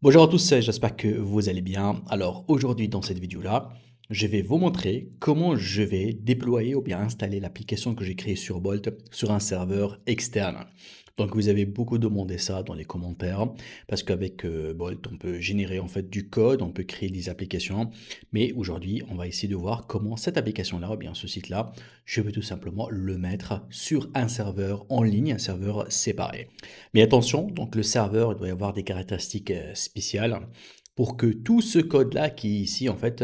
Bonjour à tous, j'espère que vous allez bien. Alors aujourd'hui dans cette vidéo-là, je vais vous montrer comment je vais déployer ou bien installer l'application que j'ai créée sur Bolt sur un serveur externe. Donc vous avez beaucoup demandé ça dans les commentaires parce qu'avec Bolt on peut générer en fait du code, on peut créer des applications. Mais aujourd'hui on va essayer de voir comment cette application-là ou bien ce site-là, je vais tout simplement le mettre sur un serveur en ligne, un serveur séparé. Mais attention, donc le serveur il doit y avoir des caractéristiques spéciales pour que tout ce code-là qui est ici, en fait,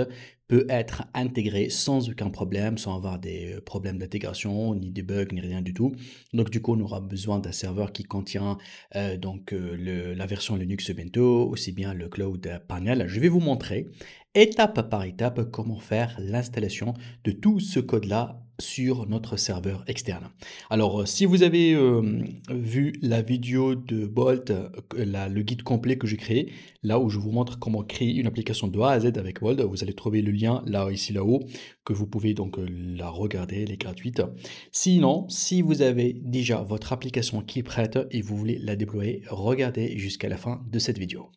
peut être intégré sans aucun problème, sans avoir des problèmes d'intégration, ni des bugs, ni rien du tout. Donc du coup, on aura besoin d'un serveur qui contient la version Linux Ubuntu, aussi bien le Cloud Panel. Je vais vous montrer étape par étape comment faire l'installation de tout ce code-là sur notre serveur externe. Alors, si vous avez vu la vidéo de Bolt, le guide complet que j'ai créé, là où je vous montre comment créer une application de A à Z avec Bolt, vous allez trouver le lien là, ici, là-haut, que vous pouvez donc la regarder, elle est gratuite. Sinon, si vous avez déjà votre application qui est prête et vous voulez la déployer, regardez jusqu'à la fin de cette vidéo.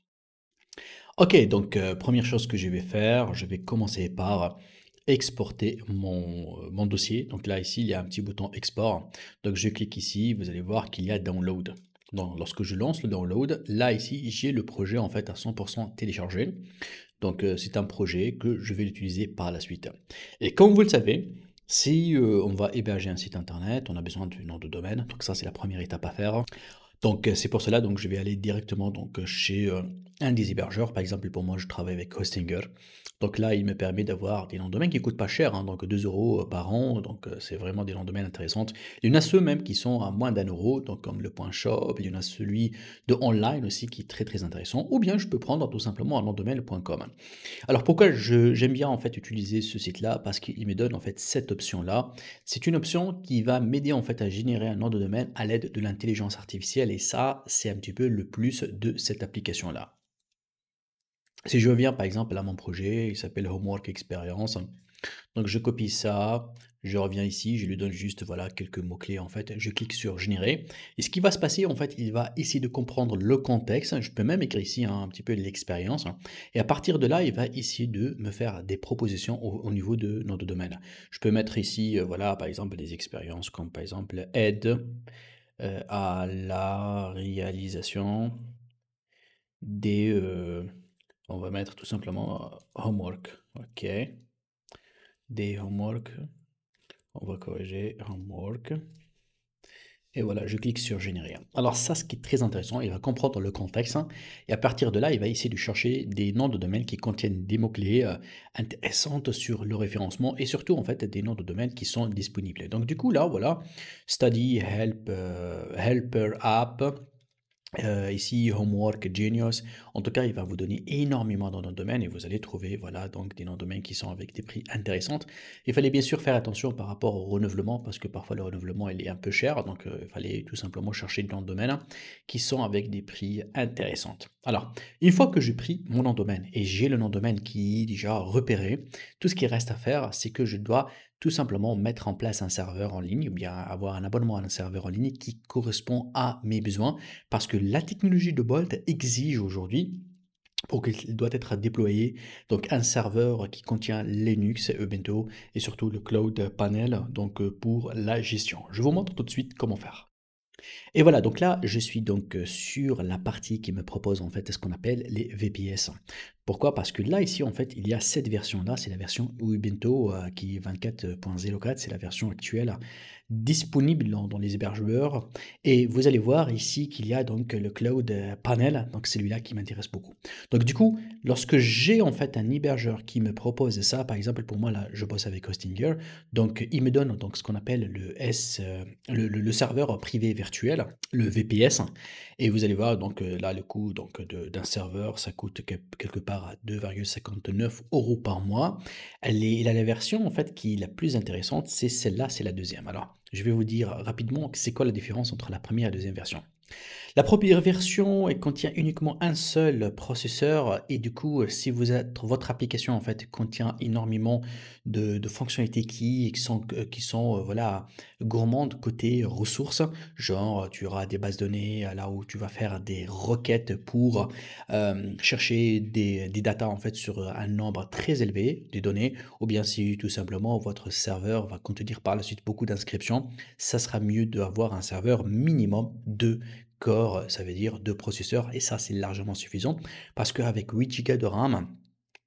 Ok, donc première chose que je vais faire, je vais commencer par exporter mon dossier. Donc là, ici, il y a un petit bouton export. Donc je clique ici, vous allez voir qu'il y a download. Donc lorsque je lance le download, là, ici, j'ai le projet en fait à 100% téléchargé. Donc c'est un projet que je vais utiliser par la suite. Et comme vous le savez, si on va héberger un site internet, on a besoin du nom de domaine. Donc ça, c'est la première étape à faire. Donc c'est pour cela donc je vais aller directement donc chez un des hébergeurs. Par exemple pour moi je travaille avec Hostinger. Donc là il me permet d'avoir des noms de domaine qui coûtent pas cher, hein, donc 2 euros par an. Donc c'est vraiment des noms de domaine intéressants. Il y en a ceux même qui sont à moins d'1 euro, donc comme le point shop. Il y en a celui de online aussi qui est très très intéressant. Ou bien je peux prendre tout simplement un nom de domaine.com. Alors pourquoi j'aime bien en fait utiliser ce site-là? Parce qu'il me donne en fait cette option-là. C'est une option qui va m'aider en fait à générer un nom de domaine à l'aide de l'intelligence artificielle et ça, c'est un petit peu le plus de cette application-là. Si je reviens par exemple à mon projet, il s'appelle Homework Experience. Donc je copie ça, je reviens ici, je lui donne juste voilà quelques mots-clés en fait, je clique sur générer. Et ce qui va se passer en fait, il va essayer de comprendre le contexte. Je peux même écrire ici hein, un petit peu l'expérience. Et à partir de là, il va essayer de me faire des propositions au niveau de notre domaine. Je peux mettre ici voilà par exemple des expériences comme par exemple aide à la réalisation des on va mettre tout simplement homework. OK. Des homework. On va corriger homework. Et voilà, je clique sur générer. Alors ça, ce qui est très intéressant, il va comprendre le contexte. Hein, et à partir de là, il va essayer de chercher des noms de domaine qui contiennent des mots-clés intéressantes sur le référencement et surtout, en fait, des noms de domaine qui sont disponibles. Donc du coup, là, voilà, study, help, helper app. Ici, Homework Genius. En tout cas, il va vous donner énormément dans notre domaine et vous allez trouver voilà, donc des noms de domaine qui sont avec des prix intéressants. Il fallait bien sûr faire attention par rapport au renouvellement parce que parfois le renouvellement il est un peu cher. Donc, il fallait tout simplement chercher des noms de domaine qui sont avec des prix intéressants. Alors, une fois que j'ai pris mon nom de domaine et j'ai le nom de domaine qui est déjà repéré, tout ce qui reste à faire, c'est que je dois tout simplement mettre en place un serveur en ligne ou bien avoir un abonnement à un serveur en ligne qui correspond à mes besoins parce que la technologie de Bolt exige aujourd'hui pour qu'il doit être déployé donc un serveur qui contient Linux, Ubuntu et surtout le Cloud Panel donc pour la gestion. Je vous montre tout de suite comment faire. Et voilà, donc là, je suis donc sur la partie qui me propose en fait ce qu'on appelle les VPS. Pourquoi? Parce que là, ici, en fait, il y a cette version-là, c'est la version Ubuntu qui est 24.04, c'est la version actuelle disponible dans les hébergeurs. Et vous allez voir ici qu'il y a donc le Cloud Panel, donc celui-là qui m'intéresse beaucoup. Donc du coup, lorsque j'ai en fait un hébergeur qui me propose ça, par exemple pour moi là, je bosse avec Hostinger, donc il me donne donc ce qu'on appelle le serveur privé virtuel, le VPS, et vous allez voir donc là le coût donc d'un serveur, ça coûte quelque part à 2,59 euros par mois. Il a la version en fait qui est la plus intéressante, c'est celle-là, c'est la deuxième. Alors, je vais vous dire rapidement c'est quoi la différence entre la première et la deuxième version. La première version, elle contient uniquement un seul processeur et du coup, si votre application en fait contient énormément de fonctionnalités qui sont voilà, gourmandes côté ressources, genre tu auras des bases de données là où tu vas faire des requêtes pour chercher des datas en fait sur un nombre très élevé de données, ou bien si tout simplement votre serveur va contenir par la suite beaucoup d'inscriptions, ça sera mieux d'avoir un serveur minimum de corps, ça veut dire 2 processeurs et ça, c'est largement suffisant parce qu'avec 8 Go de RAM,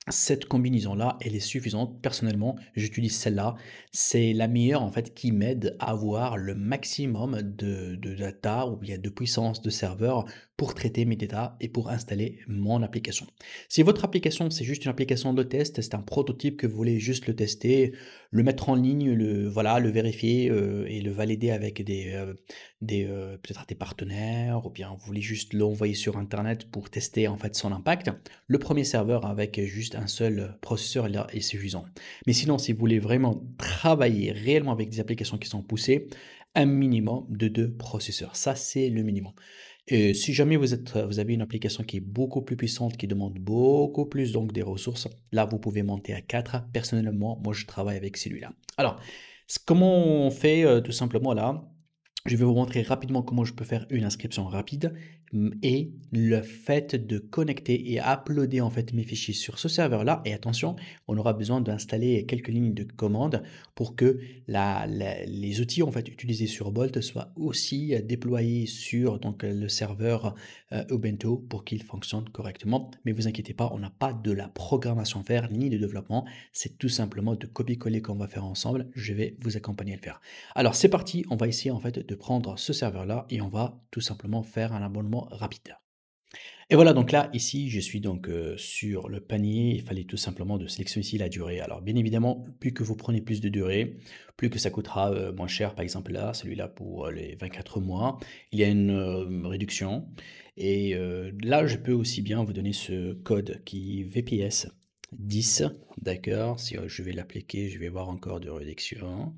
cette combinaison-là, elle est suffisante. Personnellement, j'utilise celle-là. C'est la meilleure en fait qui m'aide à avoir le maximum de data ou bien de puissance de serveur pour traiter mes data et pour installer mon application. Si votre application, c'est juste une application de test, c'est un prototype que vous voulez juste le tester, le mettre en ligne, voilà, le vérifier et le valider avec peut-être des partenaires ou bien vous voulez juste l'envoyer sur Internet pour tester en fait son impact, le premier serveur avec juste un seul processeur là est suffisant. Mais sinon, si vous voulez vraiment travailler réellement avec des applications qui sont poussées, un minimum de 2 processeurs. Ça, c'est le minimum. Et si jamais vous avez une application qui est beaucoup plus puissante, qui demande beaucoup plus donc des ressources, là, vous pouvez monter à 4. Personnellement, moi, je travaille avec celui-là. Alors, comment on fait tout simplement là? Je vais vous montrer rapidement comment je peux faire une inscription rapide et le fait de connecter et uploader en fait mes fichiers sur ce serveur-là. Et attention, on aura besoin d'installer quelques lignes de commande pour que les outils en fait utilisés sur Bolt soient aussi déployés sur donc le serveur Ubuntu pour qu'il fonctionne correctement. Mais vous inquiétez pas, on n'a pas de la programmation à faire ni de développement. C'est tout simplement de copier-coller qu'on va faire ensemble. Je vais vous accompagner à le faire. Alors c'est parti, on va essayer en fait de prendre ce serveur-là et on va tout simplement faire un abonnement rapide. Et voilà, donc là, ici, je suis donc sur le panier. Il fallait tout simplement de sélectionner ici la durée. Alors bien évidemment, plus que vous prenez plus de durée, plus que ça coûtera moins cher. Par exemple là, celui-là pour les 24 mois, il y a une réduction. Et là, je peux aussi bien vous donner ce code qui VPS 10, d'accord. Si je vais l'appliquer, je vais voir encore de réduction.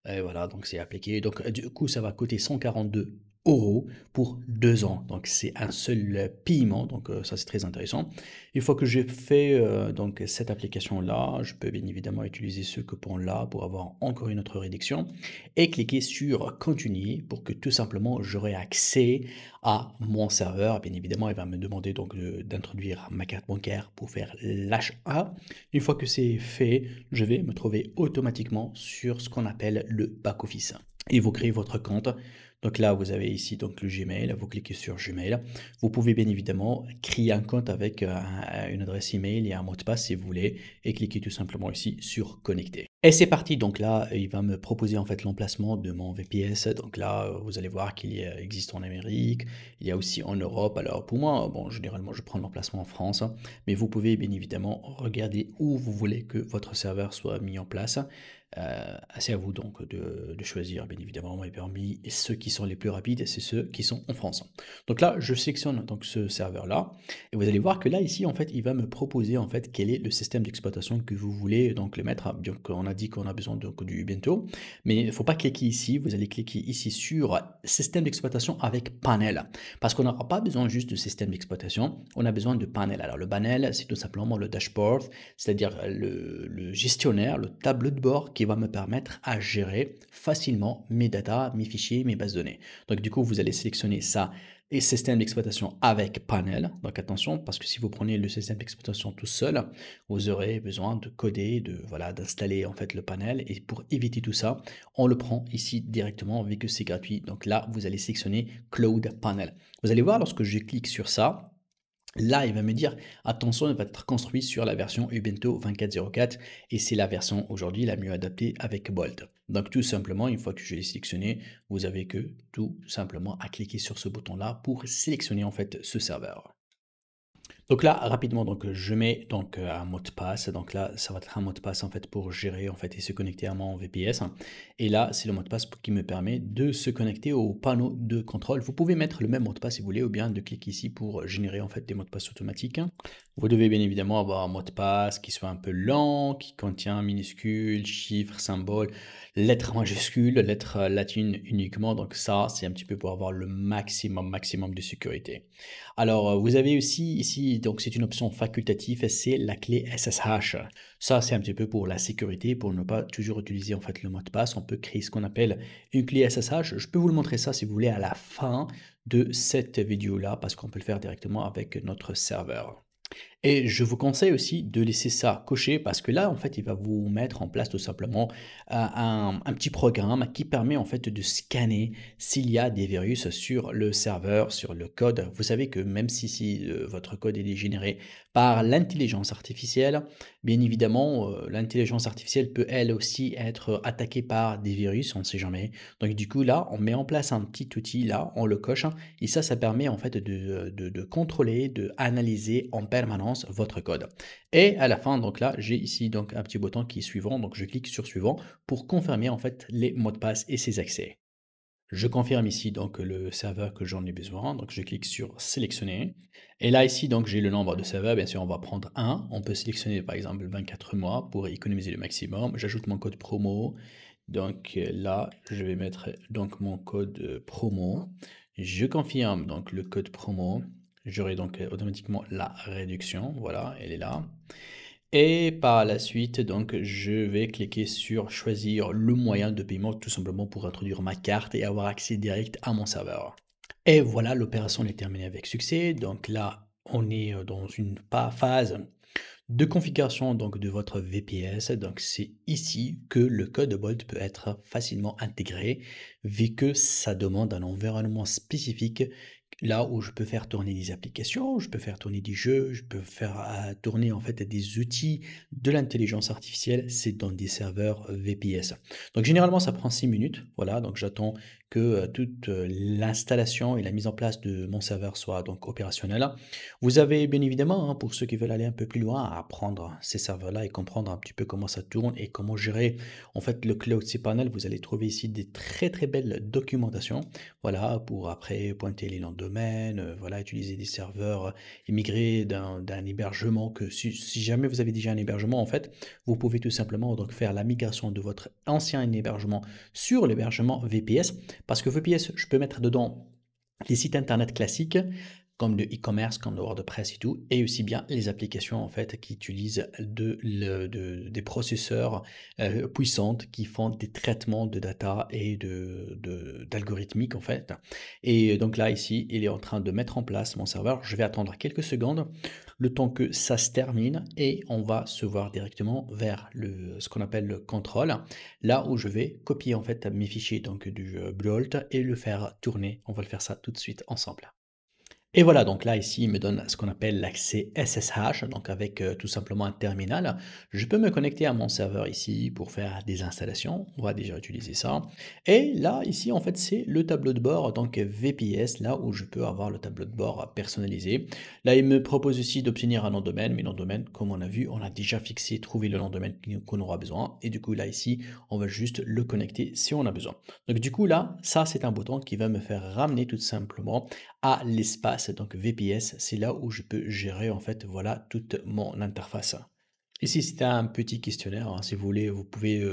Et voilà, donc c'est appliqué. Donc du coup, ça va coûter 142 € pour 2 ans. Donc c'est un seul paiement. Donc ça, c'est très intéressant. Une fois que j'ai fait donc cette application-là, je peux bien évidemment utiliser ce coupon-là pour avoir encore une autre réduction et cliquer sur continuer pour que tout simplement j'aurai accès à mon serveur. Bien évidemment, il va me demander donc d'introduire ma carte bancaire pour faire l'achat. Une fois que c'est fait, je vais me trouver automatiquement sur ce qu'on appelle le back-office. Et vous créez votre compte. Donc là, vous avez ici donc le Gmail. Vous cliquez sur Gmail. Vous pouvez bien évidemment créer un compte avec une adresse email et un mot de passe si vous voulez. Et cliquez tout simplement ici sur connecter. Et c'est parti. Donc là, il va me proposer en fait l'emplacement de mon VPS. Donc là, vous allez voir qu'il existe en Amérique. Il y a aussi en Europe. Alors pour moi, bon, généralement, je prends l'emplacement en France. Mais vous pouvez bien évidemment regarder où vous voulez que votre serveur soit mis en place. C'est à vous donc de choisir bien évidemment. Moi, parmi ceux qui sont les plus rapides, c'est ceux qui sont en France. Donc là, je sélectionne donc ce serveur-là et vous allez voir que là ici en fait, il va me proposer en fait quel est le système d'exploitation que vous voulez donc le mettre. Bien qu'on a dit qu'on a besoin donc du Ubuntu, mais il ne faut pas cliquer ici. Vous allez cliquer ici sur système d'exploitation avec panel parce qu'on n'aura pas besoin juste de système d'exploitation. On a besoin de panel. Alors le panel, c'est tout simplement le dashboard, c'est-à-dire le gestionnaire, le tableau de bord qui va me permettre à gérer facilement mes datas, mes fichiers, mes bases de données. Donc du coup, vous allez sélectionner ça et système d'exploitation avec panel. Donc attention, parce que si vous prenez le système d'exploitation tout seul, vous aurez besoin de coder, voilà, d'installer en fait le panel. Et pour éviter tout ça, on le prend ici directement vu que c'est gratuit. Donc là, vous allez sélectionner Cloud Panel. Vous allez voir lorsque je clique sur ça, là, il va me dire, attention, il va être construit sur la version Ubuntu 24.04 et c'est la version aujourd'hui la mieux adaptée avec Bolt. Donc tout simplement, une fois que je l'ai sélectionné, vous avez que tout simplement à cliquer sur ce bouton-là pour sélectionner en fait ce serveur. Donc là, rapidement, donc je mets donc un mot de passe. Donc là, ça va être un mot de passe en fait pour gérer en fait et se connecter à mon VPS. Et là, c'est le mot de passe qui me permet de se connecter au panneau de contrôle. Vous pouvez mettre le même mot de passe si vous voulez, ou bien de cliquer ici pour générer en fait des mots de passe automatiques. Vous devez bien évidemment avoir un mot de passe qui soit un peu lent, qui contient minuscules, chiffres, symboles, lettres majuscules, lettres latines uniquement. Donc ça, c'est un petit peu pour avoir le maximum de sécurité. Alors, vous avez aussi ici, donc c'est une option facultative, c'est la clé SSH. Ça, c'est un petit peu pour la sécurité, pour ne pas toujours utiliser en fait le mot de passe. On peut créer ce qu'on appelle une clé SSH. Je peux vous le montrer ça si vous voulez à la fin de cette vidéo-là, parce qu'on peut le faire directement avec notre serveur. Et je vous conseille aussi de laisser ça coché parce que là, en fait, il va vous mettre en place tout simplement un petit programme qui permet en fait de scanner s'il y a des virus sur le serveur, sur le code. Vous savez que même si votre code est généré par l'intelligence artificielle, bien évidemment, l'intelligence artificielle peut elle aussi être attaquée par des virus, on ne sait jamais. Donc du coup, là, on met en place un petit outil, là, on le coche, et ça permet en fait de contrôler, de analyser en permanence votre code. Et à la fin, donc là, j'ai ici donc un petit bouton qui est suivant, donc je clique sur suivant pour confirmer en fait les mots de passe et ses accès. Je confirme ici donc le serveur que j'en ai besoin, donc je clique sur sélectionner. Et là ici donc j'ai le nombre de serveurs, bien sûr on va prendre un, on peut sélectionner par exemple 24 mois pour économiser le maximum. J'ajoute mon code promo, donc là je vais mettre donc mon code promo. Je confirme donc le code promo, j'aurai donc automatiquement la réduction, voilà, elle est là. Et par la suite, donc, je vais cliquer sur choisir le moyen de paiement tout simplement pour introduire ma carte et avoir accès direct à mon serveur. Et voilà, l'opération est terminée avec succès. Donc là, on est dans une phase de configuration donc de votre VPS. Donc c'est ici que le code Bolt peut être facilement intégré vu que ça demande un environnement spécifique là où je peux faire tourner des applications, je peux faire tourner des jeux, je peux faire tourner en fait des outils de l'intelligence artificielle, c'est dans des serveurs VPS. Donc généralement ça prend 6 minutes, voilà, donc j'attends que toute l'installation et la mise en place de mon serveur soit donc opérationnelle. Vous avez bien évidemment, hein, pour ceux qui veulent aller un peu plus loin, à apprendre ces serveurs-là et comprendre un petit peu comment ça tourne et comment gérer en fait le Cloud cPanel, vous allez trouver ici des très belles documentations, voilà, pour après pointer les noms de domaine, voilà, utiliser des serveurs et migrer d'un hébergement que si jamais vous avez déjà un hébergement, en fait, vous pouvez tout simplement donc faire la migration de votre ancien hébergement sur l'hébergement VPS, parce que VPS, je peux mettre dedans les sites internet classiques, comme le e-commerce, comme le WordPress et tout, et aussi bien les applications en fait qui utilisent des processeurs puissantes qui font des traitements de data et d'algorithmique en fait. Et donc là ici, il est en train de mettre en place mon serveur. Je vais attendre quelques secondes, le temps que ça se termine, et on va se voir directement vers ce qu'on appelle le contrôle, là où je vais copier en fait mes fichiers donc du Bolt et le faire tourner. On va le faire ça tout de suite ensemble. Et voilà, donc là, ici, il me donne ce qu'on appelle l'accès SSH, donc avec tout simplement un terminal. Je peux me connecter à mon serveur ici pour faire des installations. On va déjà utiliser ça. Et là, ici, en fait, c'est le tableau de bord, donc VPS, là où je peux avoir le tableau de bord personnalisé. Là, il me propose aussi d'obtenir un nom de domaine, mais nom de domaine, comme on a vu, on a déjà fixé, trouvé le nom de domaine qu'on aura besoin. Et du coup, là, ici, on va juste le connecter si on a besoin. Donc, du coup, là, ça, c'est un bouton qui va me faire ramener tout simplement à l'espace, donc VPS, c'est là où je peux gérer en fait, voilà, toute mon interface. Ici, c'est un petit questionnaire, hein, si vous voulez, vous pouvez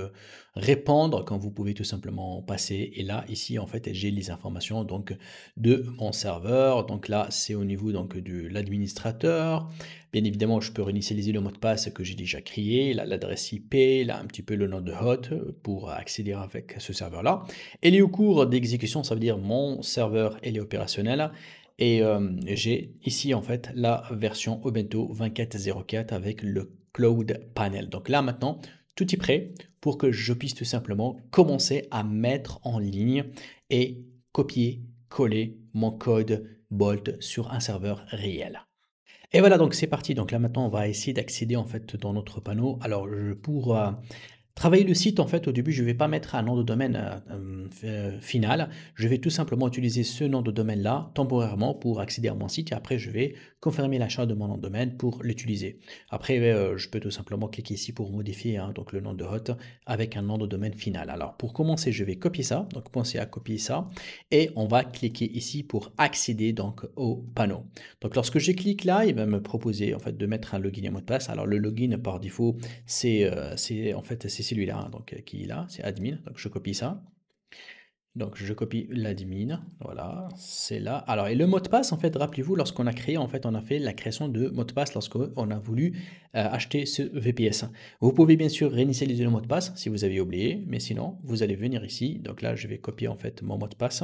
répondre quand vous pouvez tout simplement passer. Et là, ici, en fait, j'ai les informations donc de mon serveur. Donc là, c'est au niveau donc de l'administrateur. Bien évidemment, je peux réinitialiser le mot de passe que j'ai déjà créé, l'adresse IP, là un petit peu le nom de hôte pour accéder avec ce serveur-là. Elle est au cours d'exécution, ça veut dire mon serveur elle est opérationnel. Et j'ai ici en fait la version Ubuntu 24.04 avec le Cloud Panel. Donc là maintenant, tout est prêt pour que je puisse tout simplement commencer à mettre en ligne et copier, coller mon code Bolt sur un serveur réel. Et voilà, donc c'est parti. Donc là maintenant, on va essayer d'accéder en fait dans notre panneau. Alors pour Travailler le site, en fait, au début, je ne vais pas mettre un nom de domaine final. Je vais tout simplement utiliser ce nom de domaine-là temporairement pour accéder à mon site et après, je vais confirmer l'achat de mon nom de domaine pour l'utiliser. Après, je peux tout simplement cliquer ici pour modifier hein, donc le nom de hôte avec un nom de domaine final. Alors, pour commencer, je vais copier ça. Donc, pensez à copier ça et on va cliquer ici pour accéder donc au panneau. Donc, lorsque je clique là, il va me proposer en fait de mettre un login et mot de passe. Alors, le login par défaut, c'est en fait c'est celui-là hein, donc qui est là, c'est admin. Donc je copie ça. Donc je copie l'admin, voilà, c'est là. Alors et le mot de passe en fait, rappelez-vous lorsqu'on a créé en fait, on a fait la création de mot de passe lorsqu'on a voulu acheter ce VPS. Vous pouvez bien sûr réinitialiser le mot de passe si vous avez oublié, mais sinon vous allez venir ici. Donc là je vais copier en fait mon mot de passe.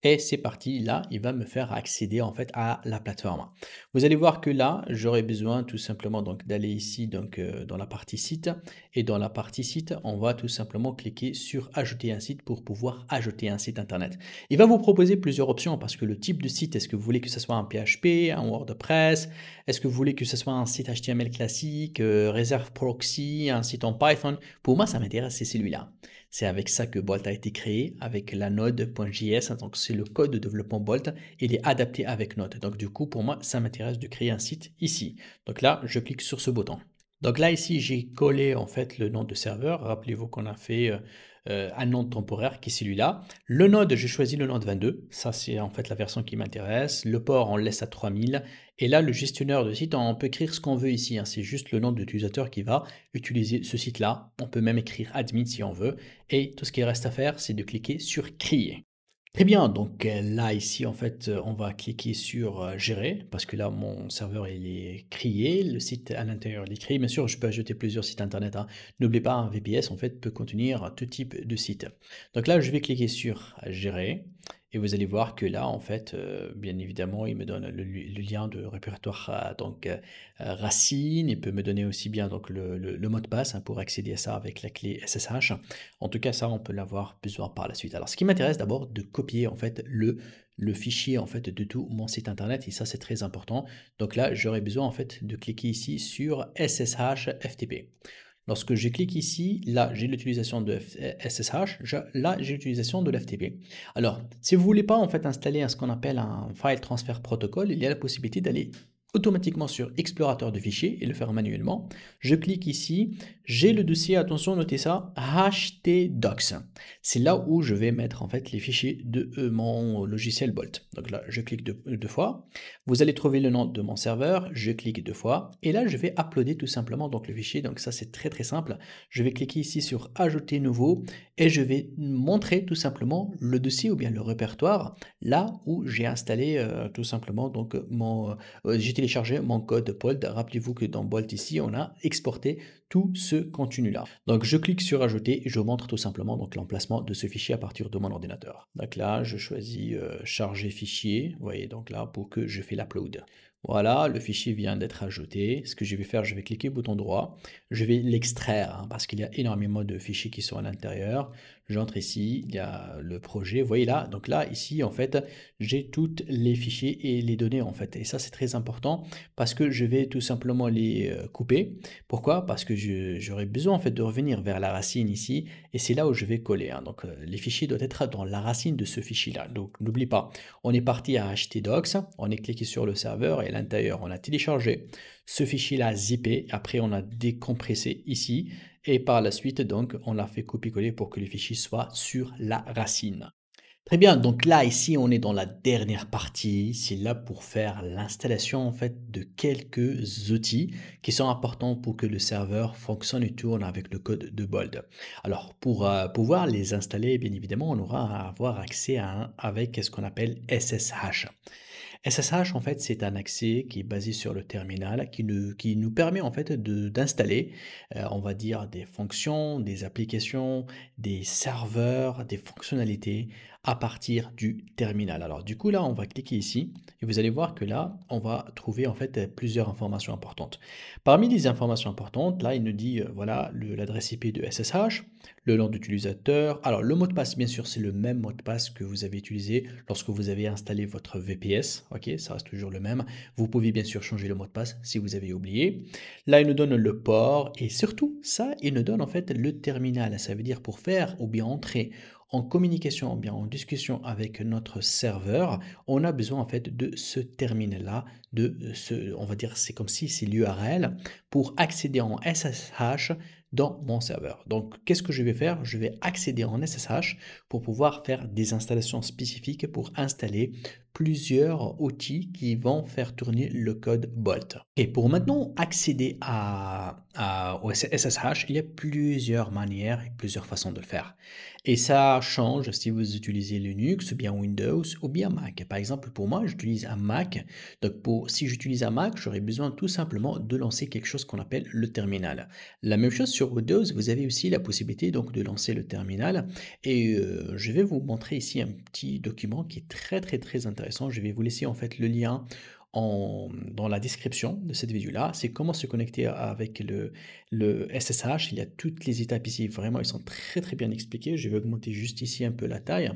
Et c'est parti, là, il va me faire accéder en fait à la plateforme. Vous allez voir que là, j'aurai besoin tout simplement donc d'aller ici donc dans la partie site et dans la partie site, on va tout simplement cliquer sur ajouter un site pour pouvoir ajouter un site internet. Il va vous proposer plusieurs options parce que le type de site, est-ce que vous voulez que ce soit un PHP, un WordPress, est-ce que vous voulez que ce soit un site HTML classique, réserve proxy, un site en Python? Pour moi, ça m'intéresse, c'est celui-là. C'est avec ça que Bolt a été créé, avec la Node.js. Donc, c'est le code de développement Bolt. Il est adapté avec Node. Donc, du coup, pour moi, ça m'intéresse de créer un site ici. Donc là, je clique sur ce bouton. Donc là, ici, j'ai collé en fait le nom de serveur. Rappelez-vous qu'on a fait un nom temporaire qui est celui-là. Le node, j'ai choisi le node 22. Ça, c'est en fait la version qui m'intéresse. Le port, on le laisse à 3000. Et là, le gestionnaire de site, on peut écrire ce qu'on veut ici. Hein. C'est juste le nom de l'utilisateur qui va utiliser ce site-là. On peut même écrire admin si on veut. Et tout ce qu'il reste à faire, c'est de cliquer sur créer. Très bien, donc là ici en fait on va cliquer sur gérer parce que là mon serveur il est créé, le site à l'intérieur il est créé, bien sûr je peux ajouter plusieurs sites internet, hein. N'oubliez pas un VPS en fait peut contenir tout type de site. Donc là je vais cliquer sur gérer et vous allez voir que là en fait bien évidemment il me donne le lien de répertoire racine, il peut me donner aussi bien donc le mot de passe hein, pour accéder à ça avec la clé SSH. En tout cas, ça, on peut l'avoir besoin par la suite. Alors, ce qui m'intéresse d'abord, de copier en fait le fichier en fait de tout mon site internet et ça, c'est très important. Donc là, j'aurai besoin en fait de cliquer ici sur SSH FTP. Lorsque je clique ici, là, j'ai l'utilisation de SSH, là, j'ai l'utilisation de l'FTP. Alors, si vous voulez pas en fait installer ce qu'on appelle un file transfer protocol, il y a la possibilité d'aller automatiquement sur explorateur de fichiers et le faire manuellement. Je clique ici, j'ai le dossier, attention, notez ça, htdocs. C'est là où je vais mettre en fait les fichiers de mon logiciel Bolt. Donc là, je clique deux fois. Vous allez trouver le nom de mon serveur, je clique deux fois et là, je vais uploader tout simplement donc le fichier. Donc ça, c'est très très simple. Je vais cliquer ici sur ajouter nouveau et je vais montrer tout simplement le dossier ou bien le répertoire là où j'ai installé tout simplement donc j'ai téléchargé mon code Bolt. Rappelez-vous que dans Bolt ici, on a exporté tout ce contenu-là. Donc, je clique sur ajouter et je montre tout simplement donc l'emplacement de ce fichier à partir de mon ordinateur. Donc là, je choisis charger fichier. Vous voyez, donc là, pour que je fais l'upload. Voilà, le fichier vient d'être ajouté. Ce que je vais faire, je vais cliquer bouton droit. Je vais l'extraire hein, parce qu'il y a énormément de fichiers qui sont à l'intérieur. J'entre ici, il y a le projet. Vous voyez là, donc là, ici, en fait, j'ai tous les fichiers et les données, en fait. Et ça, c'est très important parce que je vais tout simplement les couper. Pourquoi? Parce que j'aurai besoin, en fait, de revenir vers la racine ici. Et c'est là où je vais coller. Hein. Donc, les fichiers doivent être dans la racine de ce fichier-là. Donc, n'oublie pas, on est parti à htdocs. On est cliqué sur le serveur et à l'intérieur, on a téléchargé ce fichier-là zippé. Après, on a décompressé ici. Et par la suite, donc, on l'a fait copier-coller pour que le fichier soit sur la racine. Très bien, donc là, ici, on est dans la dernière partie. C'est là pour faire l'installation, en fait, de quelques outils qui sont importants pour que le serveur fonctionne et tourne avec le code de Bolt. Alors, pour pouvoir les installer, bien évidemment, on aura à avoir accès avec ce qu'on appelle SSH. SSH, en fait, c'est un accès qui est basé sur le terminal qui nous permet en fait d'installer, on va dire, des fonctions, des applications, des serveurs, des fonctionnalités à partir du terminal. Alors du coup là, on va cliquer ici et vous allez voir que là, on va trouver en fait plusieurs informations importantes. Parmi les informations importantes, là, il nous dit voilà l'adresse IP de SSH, le nom d'utilisateur. Alors le mot de passe, bien sûr, c'est le même mot de passe que vous avez utilisé lorsque vous avez installé votre VPS. Ok, ça reste toujours le même. Vous pouvez bien sûr changer le mot de passe si vous avez oublié. Là, il nous donne le port et surtout, ça, il nous donne en fait le terminal. Ça veut dire pour faire ou bien entrer en communication ou bien en discussion avec notre serveur, on a besoin en fait de ce terminal-là, on va dire, c'est comme si c'est l'URL pour accéder en SSH dans mon serveur. Donc, qu'est-ce que je vais faire? Je vais accéder en SSH pour pouvoir faire des installations spécifiques pour installer plusieurs outils qui vont faire tourner le code Bolt. Et pour maintenant accéder au SSH, il y a plusieurs manières et plusieurs façons de le faire. Et ça change si vous utilisez Linux, ou bien Windows, ou bien Mac. Par exemple, pour moi, j'utilise un Mac. Donc, si j'utilise un Mac, j'aurais besoin tout simplement de lancer quelque chose qu'on appelle le terminal. La même chose sur Windows, vous avez aussi la possibilité donc de lancer le terminal. Et je vais vous montrer ici un petit document qui est très intéressant. Je vais vous laisser en fait le lien dans la description de cette vidéo-là. C'est comment se connecter avec le SSH. Il y a toutes les étapes ici. Vraiment, ils sont très bien expliqués. Je vais augmenter juste ici un peu la taille.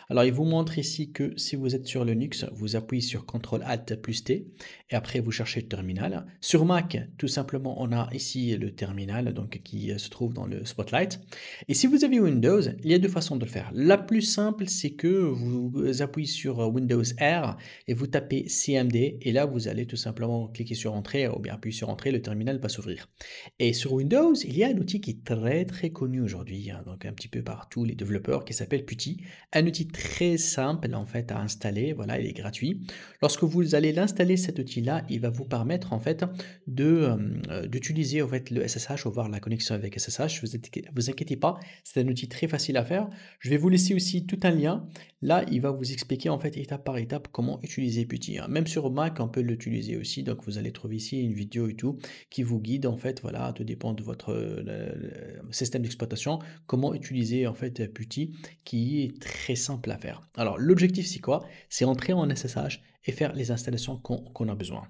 Alors, il vous montre ici que si vous êtes sur Linux, vous appuyez sur CTRL-ALT+T et après, vous cherchez le terminal. Sur Mac, tout simplement, on a ici le terminal donc, qui se trouve dans le Spotlight. Et si vous avez Windows, il y a deux façons de le faire. La plus simple, c'est que vous appuyez sur Windows R et vous tapez CMD et là, vous allez tout simplement cliquer sur Entrée ou bien appuyer sur Entrée, le terminal va s'ouvrir. Et sur Windows, il y a un outil qui est très connu aujourd'hui, hein, donc un petit peu par tous les développeurs, qui s'appelle Putty. Un outil très simple en fait à installer, voilà, il est gratuit. Lorsque vous allez l'installer, cet outil-là, il va vous permettre en fait d'utiliser en fait le SSH ou voir la connexion avec SSH. Vous inquiétez pas, c'est un outil très facile à faire. Je vais vous laisser aussi tout un lien. Là, il va vous expliquer en fait étape par étape comment utiliser Putty. Même sur Mac, on peut l'utiliser aussi. Donc, vous allez trouver ici une vidéo et tout qui vous guide en fait. Voilà, tout dépend de votre système d'exploitation, comment utiliser en fait Putty, qui est très simple à faire. Alors, l'objectif c'est quoi? C'est entrer en SSH et faire les installations qu'on a besoin.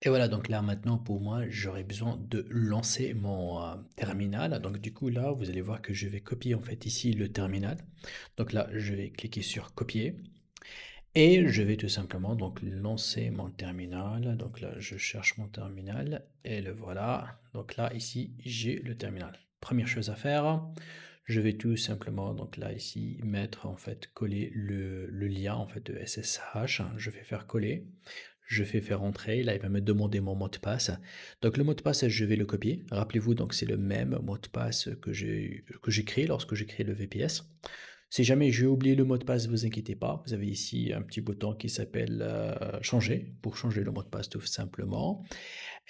Et voilà, donc là maintenant pour moi, j'aurais besoin de lancer mon terminal. Donc du coup là, vous allez voir que je vais copier en fait ici le terminal. Donc là, je vais cliquer sur copier et je vais tout simplement donc lancer mon terminal. Donc là, je cherche mon terminal et le voilà. Donc là, ici, j'ai le terminal. Première chose à faire, je vais tout simplement donc là ici mettre en fait coller le lien en fait de SSH. Je vais faire coller. Je vais faire entrer, là il va me demander mon mot de passe. Donc le mot de passe, je vais le copier. Rappelez-vous, donc c'est le même mot de passe que j'ai créé lorsque j'ai créé le VPS. Si jamais j'ai oublié le mot de passe, vous inquiétez pas. Vous avez ici un petit bouton qui s'appelle changer, pour changer le mot de passe tout simplement.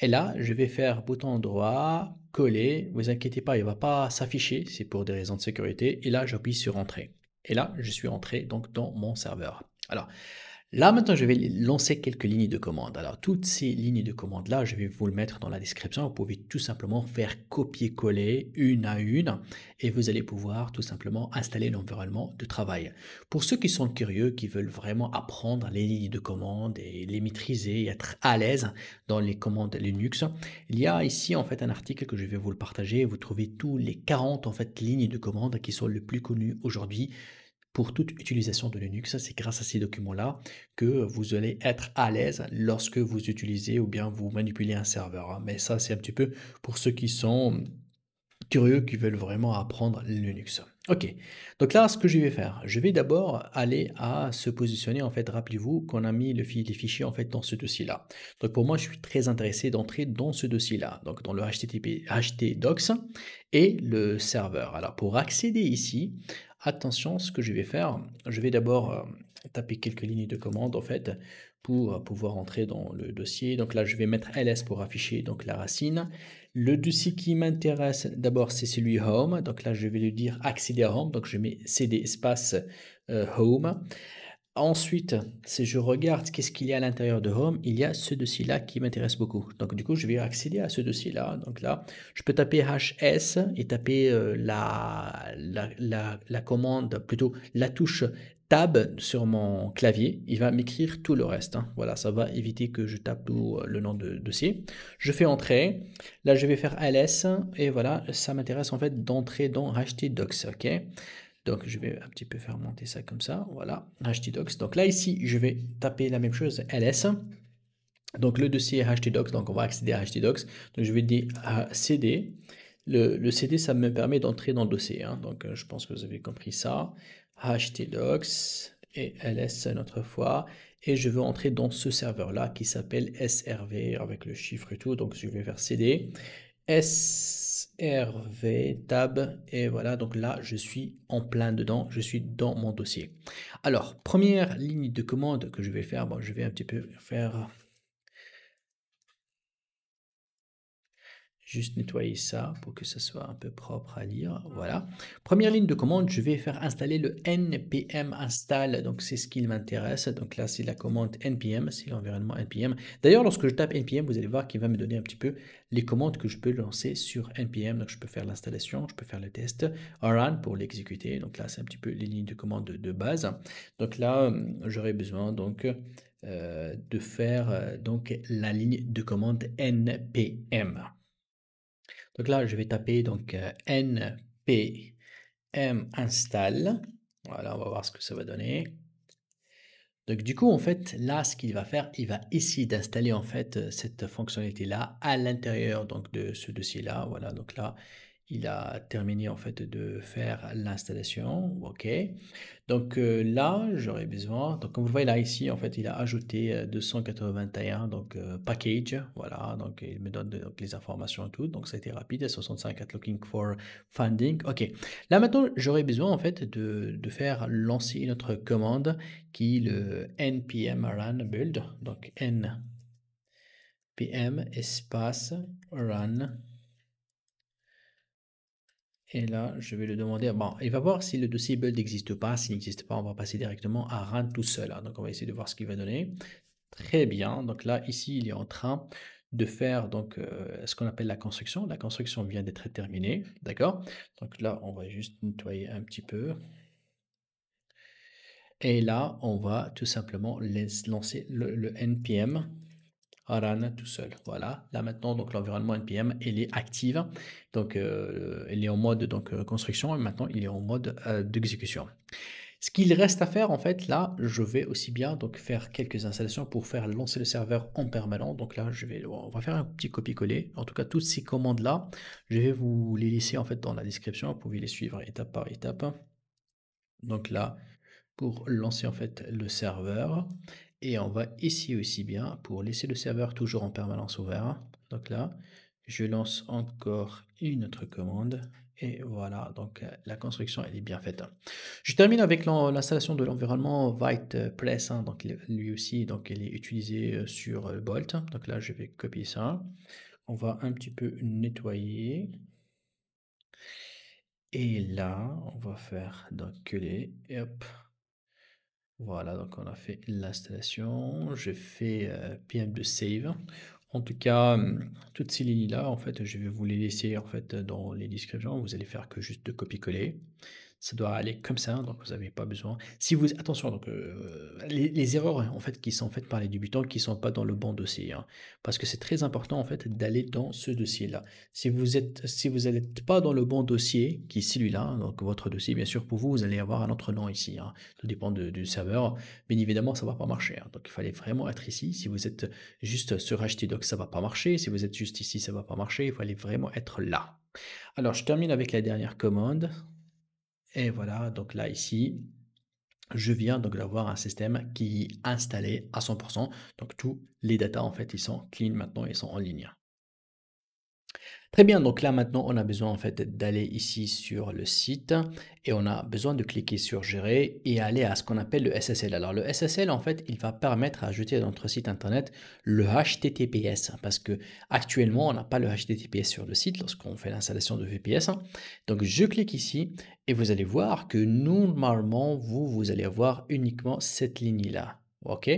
Et là, je vais faire bouton droit, coller. Vous inquiétez pas, il ne va pas s'afficher, c'est pour des raisons de sécurité. Et là, j'appuie sur entrée. Et là, je suis entré donc dans mon serveur. Alors, là, maintenant, je vais lancer quelques lignes de commande. Alors, toutes ces lignes de commande-là, je vais vous le mettre dans la description. Vous pouvez tout simplement faire copier-coller une à une et vous allez pouvoir tout simplement installer l'environnement de travail. Pour ceux qui sont curieux, qui veulent vraiment apprendre les lignes de commande et les maîtriser et être à l'aise dans les commandes Linux, il y a ici en fait un article que je vais vous le partager. Vous trouvez tous les 40 en fait lignes de commande qui sont les plus connues aujourd'hui pour toute utilisation de Linux. C'est grâce à ces documents-là que vous allez être à l'aise lorsque vous utilisez ou bien vous manipulez un serveur. Mais ça, c'est un petit peu pour ceux qui sont curieux, qui veulent vraiment apprendre Linux. Ok, donc là, ce que je vais faire, je vais d'abord aller à se positionner. En fait, rappelez-vous qu'on a mis les fichiers en fait dans ce dossier-là. Donc pour moi, je suis très intéressé d'entrer dans ce dossier-là, donc dans le HTTP, htdocs et le serveur. Alors pour accéder ici, attention, ce que je vais faire, je vais d'abord taper quelques lignes de commande en fait pour pouvoir entrer dans le dossier. Donc là, je vais mettre ls pour afficher donc la racine. Le dossier qui m'intéresse d'abord, c'est celui home. Donc là, je vais lui dire accéder à home. Donc je mets cd espace home. Ensuite, si je regarde qu'est-ce qu'il y a à l'intérieur de Home, il y a ce dossier-là qui m'intéresse beaucoup. Donc du coup, je vais accéder à ce dossier-là. Donc là, je peux taper HS et taper la commande, plutôt la touche tab sur mon clavier, il va m'écrire tout le reste, hein. Voilà, ça va éviter que je tape tout le nom de dossier. Je fais entrer. Là, je vais faire ls et voilà, ça m'intéresse en fait d'entrer dans htdocs, ok? Donc, je vais un petit peu faire monter ça comme ça. Voilà, htdocs. Donc là, ici, je vais taper la même chose, ls. Donc, le dossier est htdocs, donc on va accéder à htdocs. Donc, je vais dire cd. Le cd, ça me permet d'entrer dans le dossier, hein. Donc, je pense que vous avez compris ça. htdocs et ls une autre fois. Et je veux entrer dans ce serveur-là qui s'appelle srv avec le chiffre et tout. Donc, je vais faire cd. SRV tab et voilà, donc là je suis en plein dedans, je suis dans mon dossier. Alors première ligne de commande que je vais faire, bon, je vais un petit peu faire juste nettoyer ça pour que ça soit un peu propre à lire. Voilà. Première ligne de commande, je vais faire installer le npm install. Donc, c'est ce qui m'intéresse. Donc là, c'est la commande npm, c'est l'environnement npm. D'ailleurs, lorsque je tape npm, vous allez voir qu'il va me donner un petit peu les commandes que je peux lancer sur npm. Donc, je peux faire l'installation, je peux faire le test, run pour l'exécuter. Donc là, c'est un petit peu les lignes de commande de base. Donc là, j'aurai besoin donc de faire donc la ligne de commande npm. Donc là, je vais taper donc npm install. Voilà, on va voir ce que ça va donner. Donc du coup, en fait, là, ce qu'il va faire, il va essayer d'installer en fait cette fonctionnalité-là à l'intérieur donc de ce dossier-là. Voilà, donc là, il a terminé en fait de faire l'installation. OK. Donc là, j'aurais besoin, donc comme vous voyez là ici, en fait, il a ajouté 281, donc package, voilà, donc il me donne donc, les informations et tout, donc ça a été rapide, 65 at looking for funding, ok. Là maintenant, j'aurais besoin en fait de faire lancer une autre commande qui est le npm run build, donc npm espace run. Et là, je vais lui demander, bon, il va voir si le dossier build n'existe pas. S'il n'existe pas, on va passer directement à run tout seul, hein. Donc, on va essayer de voir ce qu'il va donner. Très bien. Donc là, ici, il est en train de faire donc ce qu'on appelle la construction. La construction vient d'être terminée, d'accord? Donc là, on va juste nettoyer un petit peu. Et là, on va tout simplement lancer le npm run tout seul. Voilà. Là maintenant, donc l'environnement npm, il est active. Donc, il est en mode donc, construction et maintenant, il est en mode d'exécution. Ce qu'il reste à faire, en fait, là, je vais aussi bien donc faire quelques installations pour faire lancer le serveur en permanent. Donc là, on va faire un petit copier-coller. En tout cas, toutes ces commandes-là, je vais vous les laisser en fait dans la description. Vous pouvez les suivre étape par étape. Donc là, pour lancer en fait le serveur. Et on va ici aussi bien pour laisser le serveur toujours en permanence ouvert. Donc là, je lance encore une autre commande. Et voilà, donc la construction elle est bien faite. Je termine avec l'installation de l'environnement WhitePress, hein, donc lui aussi, donc il est utilisé sur Bolt. Donc là, je vais copier ça. On va un petit peu nettoyer. Et là, on va faire donc coller. Et hop. Voilà, donc on a fait l'installation. Je fais PM de save. En tout cas, toutes ces lignes-là, en fait, je vais vous les laisser en fait dans les descriptions. Vous allez faire que juste de copier-coller. Ça doit aller comme ça, donc vous n'avez pas besoin. Si vous attention, donc les erreurs en fait qui sont faites par les débutants qui sont pas dans le bon dossier, hein, parce que c'est très important en fait d'aller dans ce dossier-là. Si vous n'êtes pas dans le bon dossier, qui est celui-là, hein, donc votre dossier, bien sûr pour vous, vous allez avoir un autre nom ici, hein. Tout dépend du serveur. Bien évidemment, ça va pas marcher, hein. Donc il fallait vraiment être ici. Si vous êtes juste sur htdocs, ça va pas marcher. Si vous êtes juste ici, ça va pas marcher. Il fallait vraiment être là. Alors je termine avec la dernière commande. Et voilà, donc là, ici, je viens donc d'avoir un système qui est installé à 100%. Donc, tous les datas, en fait, ils sont clean maintenant, ils sont en ligne. Très bien, donc là maintenant on a besoin en fait d'aller ici sur le site et on a besoin de cliquer sur gérer et aller à ce qu'on appelle le SSL. Alors le SSL en fait il va permettre à ajouter à notre site internet le HTTPS parce que actuellement on n'a pas le HTTPS sur le site lorsqu'on fait l'installation de VPS. Donc je clique ici et vous allez voir que normalement vous allez avoir uniquement cette ligne là. OK.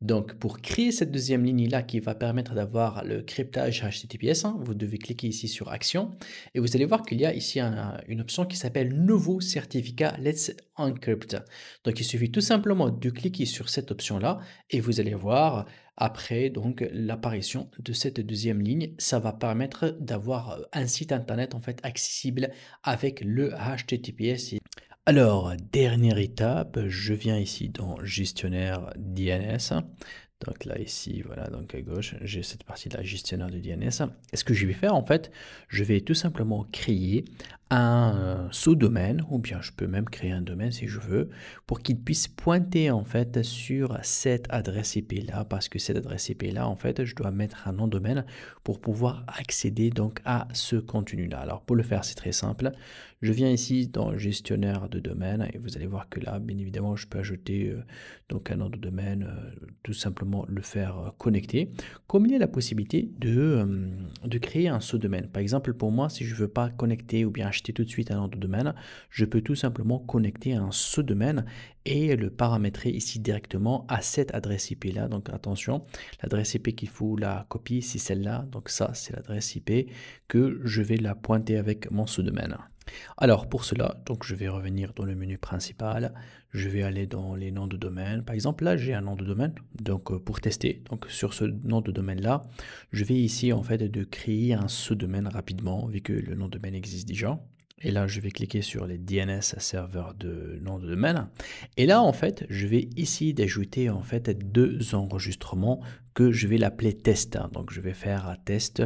Donc, pour créer cette deuxième ligne-là qui va permettre d'avoir le cryptage HTTPS, hein, vous devez cliquer ici sur Action et vous allez voir qu'il y a ici une option qui s'appelle Nouveau certificat Let's Encrypt. Donc, il suffit tout simplement de cliquer sur cette option-là et vous allez voir après donc l'apparition de cette deuxième ligne. Ça va permettre d'avoir un site internet en fait accessible avec le HTTPS. Alors, dernière étape, je viens ici dans gestionnaire DNS. Donc là, ici, voilà, donc à gauche, j'ai cette partie-là, gestionnaire de DNS. Et ce que je vais faire, en fait, je vais tout simplement créer un sous-domaine, ou bien je peux même créer un domaine si je veux, pour qu'il puisse pointer, en fait, sur cette adresse IP-là, parce que cette adresse IP-là, en fait, je dois mettre un nom de domaine pour pouvoir accéder, donc, à ce contenu-là. Alors, pour le faire, c'est très simple. Je viens ici dans gestionnaire de domaine, et vous allez voir que là, bien évidemment, je peux ajouter donc un nom de domaine, tout simplement le faire connecter, comme il y a la possibilité de créer un sous-domaine. Par exemple, pour moi, si je ne veux pas connecter ou bien acheter tout de suite un nom de domaine, je peux tout simplement connecter un sous-domaine et le paramétrer ici directement à cette adresse IP là. Donc attention, l'adresse IP qu'il faut la copier, c'est celle-là. Donc ça, c'est l'adresse IP que je vais la pointer avec mon sous-domaine. Alors pour cela, donc je vais revenir dans le menu principal, je vais aller dans les noms de domaine. Par exemple là j'ai un nom de domaine, donc pour tester. Donc sur ce nom de domaine là, je vais ici en fait de créer un sous-domaine rapidement vu que le nom de domaine existe déjà. Et là, je vais cliquer sur les DNS serveurs de nom de domaine. Et là, en fait, je vais ici d'ajouter en fait deux enregistrements que je vais l'appeler test. Donc, je vais faire un test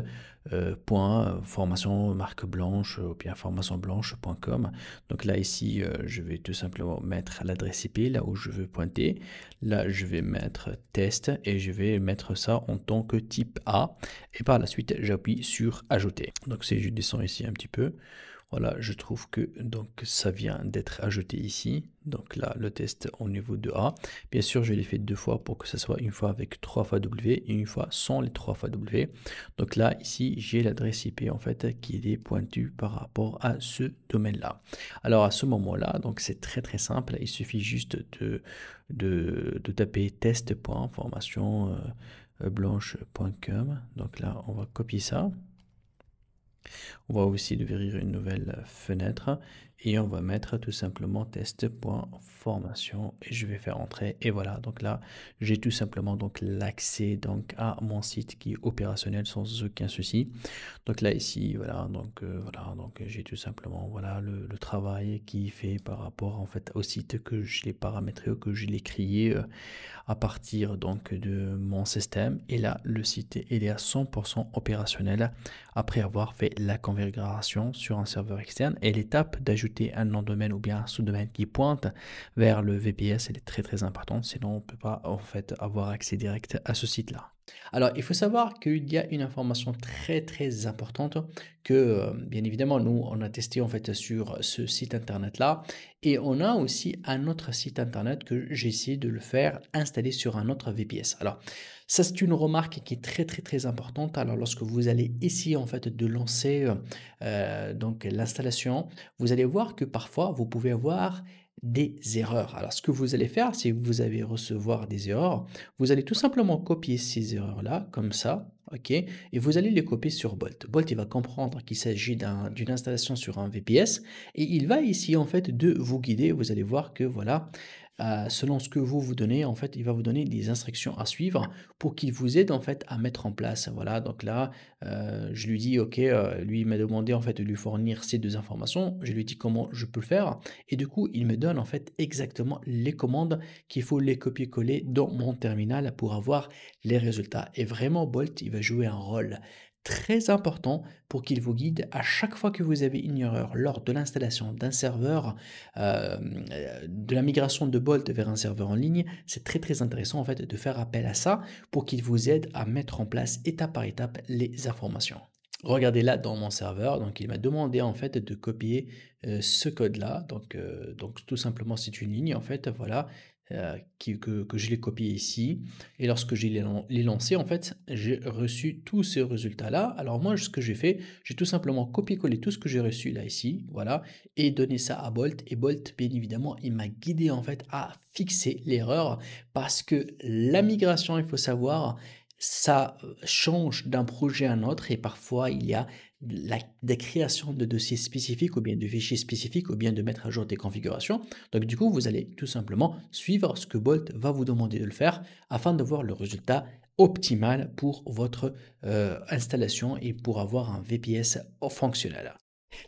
point formation marque blanche ou bien formationblanche.com. Donc là, ici, je vais tout simplement mettre l'adresse IP là où je veux pointer. Là, je vais mettre test et je vais mettre ça en tant que type A. Et par la suite, j'appuie sur ajouter. Donc, si je descends ici un petit peu. Voilà, je trouve que donc ça vient d'être ajouté ici. Donc là, le test au niveau de A. Bien sûr, je l'ai fait deux fois pour que ce soit une fois avec 3 fois W et une fois sans les 3 fois W. Donc là, ici, j'ai l'adresse IP en fait qui est pointue par rapport à ce domaine-là. Alors à ce moment-là, donc c'est très très simple. Il suffit juste de taper test.formation blanche.com. Donc là, on va copier ça. On va aussi ouvrir une nouvelle fenêtre et on va mettre tout simplement test.formation et je vais faire entrer et voilà, donc là j'ai tout simplement donc l'accès donc à mon site qui est opérationnel sans aucun souci. Donc là ici voilà, donc j'ai tout simplement voilà le travail qui est fait par rapport en fait au site que je l'ai paramétré ou que je l'ai créé à partir donc de mon système et là le site il est à 100% opérationnel après avoir fait la configuration sur un serveur externe et l'étape d'ajouter un nom de domaine ou bien un sous-domaine qui pointe vers le VPS elle est très très importante, sinon on ne peut pas en fait avoir accès direct à ce site là. Alors, il faut savoir qu'il y a une information très très importante que, bien évidemment, nous, on a testé en fait sur ce site internet-là. Et on a aussi un autre site internet que j'ai essayé de le faire installer sur un autre VPS. Alors, ça, c'est une remarque qui est très très très importante. Alors, lorsque vous allez essayer en fait de lancer donc l'installation, vous allez voir que parfois, vous pouvez avoir des erreurs. Alors, ce que vous allez faire, si vous allez recevoir des erreurs, vous allez tout simplement copier ces erreurs-là, comme ça, ok, et vous allez les copier sur Bolt. Bolt, il va comprendre qu'il s'agit d'une installation sur un VPS, et il va ici, en fait, de vous guider. Vous allez voir que, voilà, selon ce que vous donnez, en fait, il va vous donner des instructions à suivre pour qu'il vous aide, en fait, à mettre en place. Voilà, donc là, je lui dis, ok, lui, il m'a demandé, en fait, de lui fournir ces deux informations. Je lui dis comment je peux le faire. Et du coup, il me donne, en fait, exactement les commandes qu'il faut les copier-coller dans mon terminal pour avoir les résultats. Et vraiment, Bolt, il va jouer un rôle très important pour qu'il vous guide à chaque fois que vous avez une erreur lors de l'installation d'un serveur, de la migration de Bolt vers un serveur en ligne. C'est très très intéressant en fait de faire appel à ça pour qu'il vous aide à mettre en place étape par étape les informations. Regardez là dans mon serveur, donc il m'a demandé en fait de copier ce code-là. Donc tout simplement c'est une ligne en fait, voilà. que je l'ai copié ici. Et lorsque je l'ai lancé, en fait, j'ai reçu tous ces résultats-là. Alors moi, ce que j'ai fait, j'ai tout simplement copié-collé tout ce que j'ai reçu là, ici, voilà, et donné ça à Bolt. Et Bolt, bien évidemment, il m'a guidé en fait à fixer l'erreur parce que la migration, il faut savoir, ça change d'un projet à un autre et parfois il y a la création de dossiers spécifiques ou bien de fichiers spécifiques ou bien de mettre à jour des configurations. Donc du coup, vous allez tout simplement suivre ce que Bolt va vous demander de le faire afin de voir le résultat optimal pour votre installation et pour avoir un VPS fonctionnel.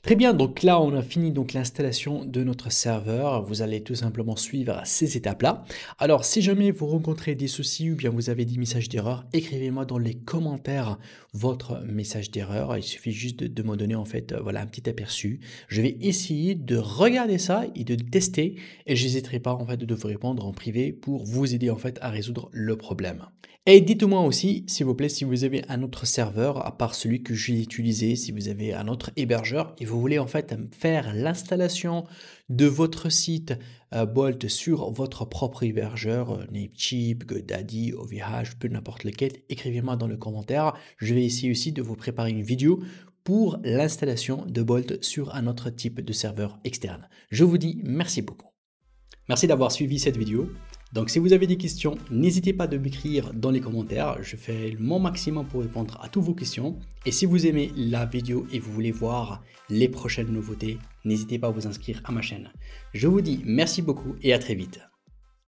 Très bien, donc là on a fini donc l'installation de notre serveur. Vous allez tout simplement suivre ces étapes-là. Alors si jamais vous rencontrez des soucis ou bien vous avez des messages d'erreur, écrivez-moi dans les commentaires votre message d'erreur. Il suffit juste de me donner en fait voilà un petit aperçu. Je vais essayer de regarder ça et de tester et je n'hésiterai pas en fait de vous répondre en privé pour vous aider en fait à résoudre le problème. Et dites-moi aussi, s'il vous plaît, si vous avez un autre serveur à part celui que j'ai utilisé, si vous avez un autre hébergeur et vous voulez en fait faire l'installation de votre site Bolt sur votre propre hébergeur, Namecheap, GoDaddy, OVH, peu n'importe lequel, écrivez-moi dans le commentaire. Je vais essayer aussi de vous préparer une vidéo pour l'installation de Bolt sur un autre type de serveur externe. Je vous dis merci beaucoup. Merci d'avoir suivi cette vidéo. Donc si vous avez des questions, n'hésitez pas de m'écrire dans les commentaires. Je fais mon maximum pour répondre à toutes vos questions. Et si vous aimez la vidéo et vous voulez voir les prochaines nouveautés, n'hésitez pas à vous inscrire à ma chaîne. Je vous dis merci beaucoup et à très vite.